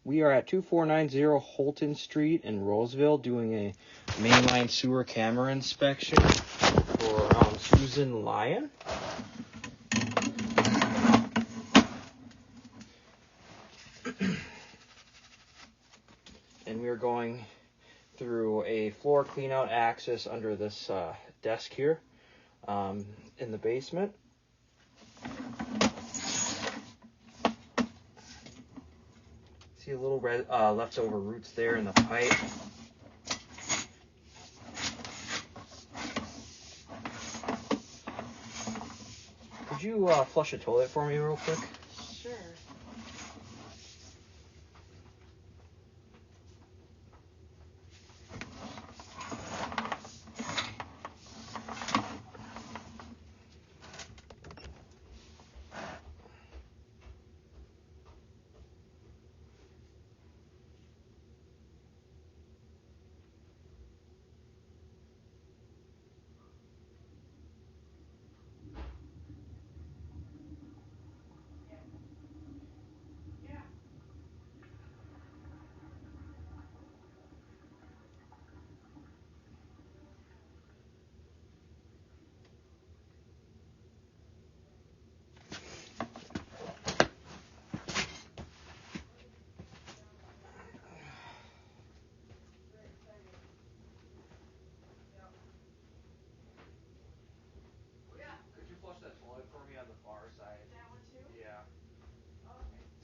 We are at 2490 Holton Street in Roseville doing a mainline sewer camera inspection for Susan Lyon. And we are going through a floor cleanout access under this desk here in the basement. See a little red leftover roots there in the pipe. Could you flush a toilet for me real quick? Sure.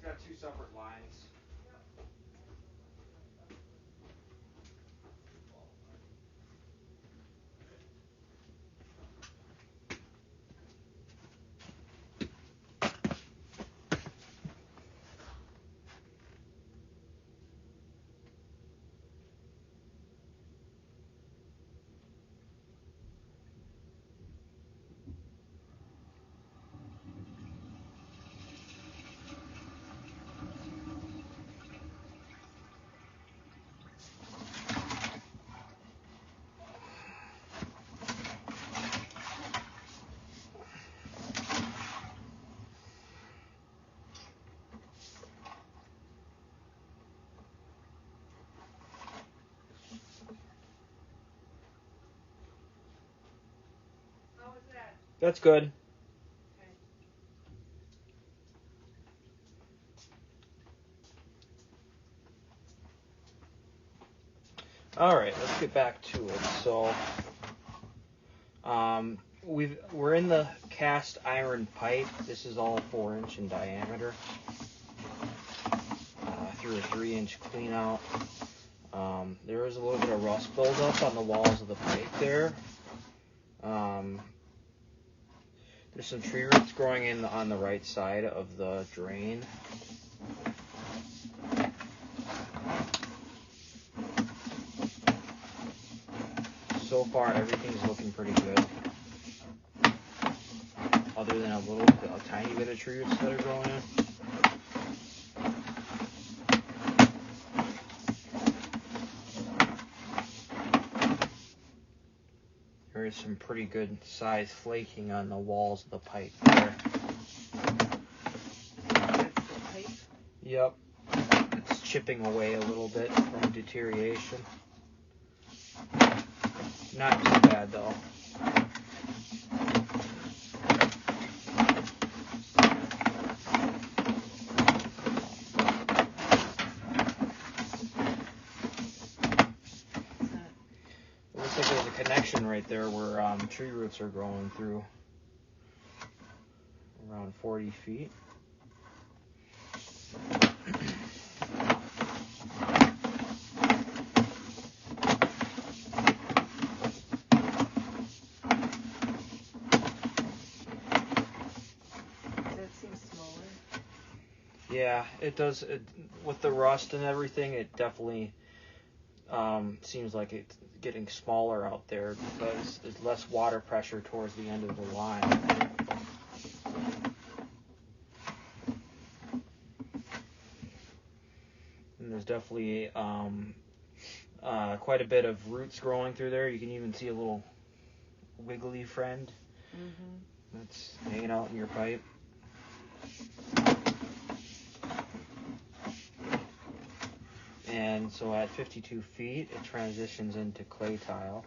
It's got two separate lines. That's good. Okay. All right, let's get back to it. So, we're in the cast iron pipe. This is all 4-inch in diameter. Through a 3-inch clean out. There is a little bit of rust buildup on the walls of the pipe there. There's some tree roots growing in on the right side of the drain. So far, everything's looking pretty good. Other than a tiny bit of tree roots that are growing in. There is some pretty good size flaking on the walls of the pipe there. That's the pipe? Yep. It's chipping away a little bit from deterioration. Not too bad though. Looks like there's a connection right there where tree roots are growing through. Around 40 feet. That seems smaller. Yeah, it does. With the rust and everything, it definitely seems like it's getting smaller out there because there's less water pressure towards the end of the line. And there's definitely quite a bit of roots growing through there. You can even see a little wiggly friend that's hanging out in your pipe. And so at 52 feet, it transitions into clay tile.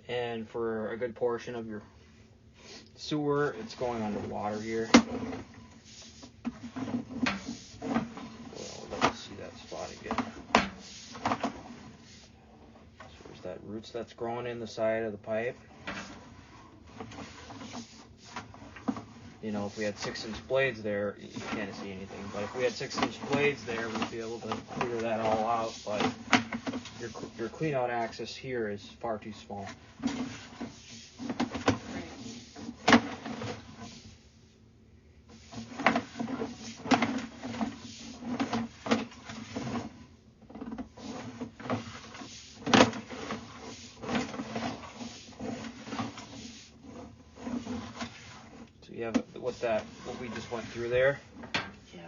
And for a good portion of your sewer, it's going underwater here. Well, let's see that spot again. So there's that roots that's growing in the side of the pipe. You know, if we had 6-inch blades there, you can't see anything. But if we had 6-inch blades there, we'd be able to clear that all out. But your clean out access here is far too small. So you have what we just went through there. Yeah.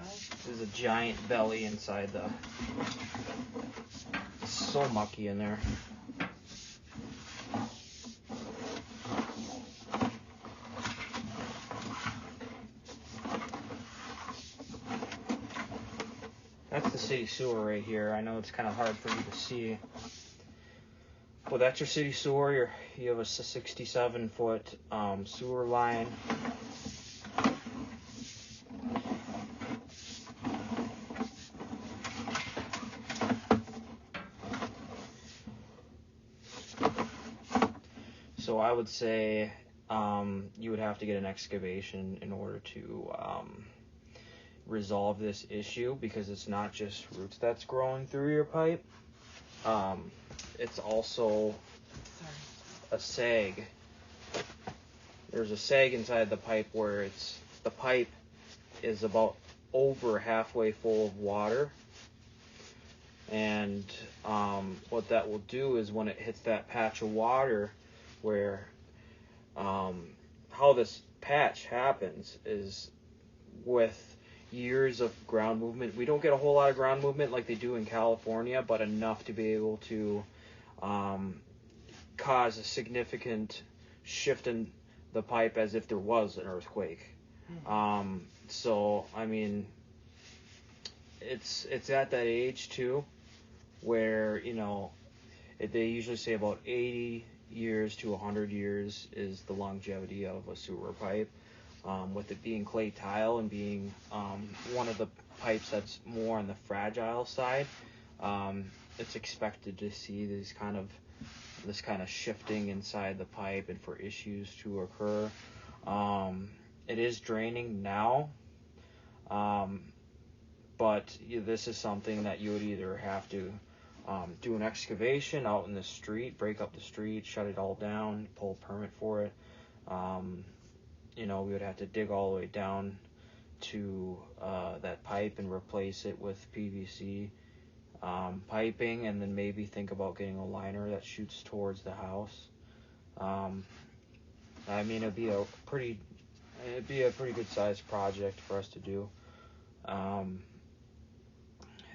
There's a giant belly inside the. It's so mucky in there. That's the city sewer right here. I know it's kind of hard for you to see. Well, that's your city sewer. You have a 67-foot sewer line. So I would say you would have to get an excavation in order to resolve this issue, because it's not just roots that's growing through your pipe. It's also a sag. There's a sag inside the pipe where the pipe is about over halfway full of water. And what that will do is when it hits that patch of water, where how this patch happens is with years of ground movement. We don't get a whole lot of ground movement like they do in California, but enough to be able to cause a significant shift in the pipe as if there was an earthquake. Mm-hmm. So I mean, it's at that age too, where they usually say about 80 years to 100 years is the longevity of a sewer pipe. With it being clay tile and being one of the pipes that's more on the fragile side, it's expected to see this kind of shifting inside the pipe and for issues to occur. It is draining now, but this is something that you would either have to do an excavation out in the street, break up the street, shut it all down, pull a permit for it. We would have to dig all the way down to that pipe and replace it with PVC piping, and then maybe think about getting a liner that shoots towards the house. I mean, it'd be a pretty good sized project for us to do.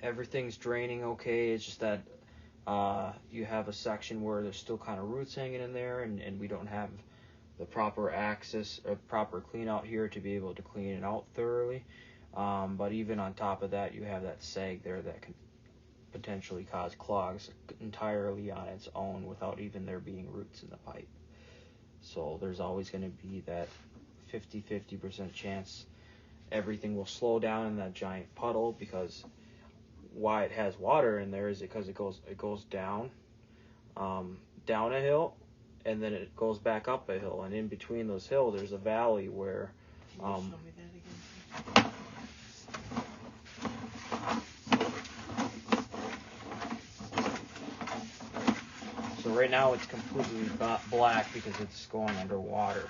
Everything's draining okay. It's just that you have a section where there's still kind of roots hanging in there, and we don't have the proper access or proper clean out here to be able to clean it out thoroughly. But even on top of that, you have that sag there that can potentially cause clogs entirely on its own without even there being roots in the pipe. So there's always going to be that 50% chance everything will slow down in that giant puddle, because why it has water in there is because it goes down a hill, and then it goes back up a hill, and in between those hills there's a valley where Can you show me that again? So right now it's completely black because it's going underwater.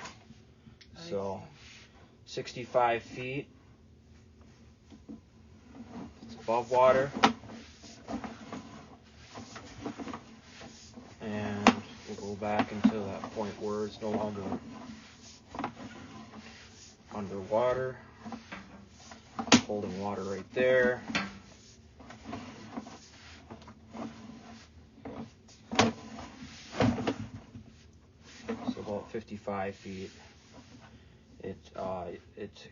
So 65 feet, it's above water, and we'll go back until that point where it's no longer underwater. holding water right there. So about 55 feet. It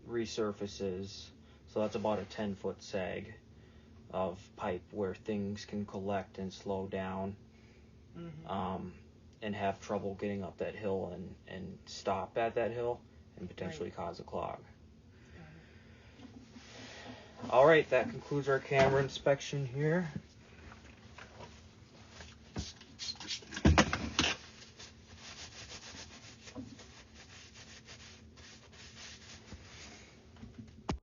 resurfaces, so that's about a 10-foot sag of pipe where things can collect and slow down, and have trouble getting up that hill and stop at that hill and potentially cause a clog. All right, that concludes our camera inspection here.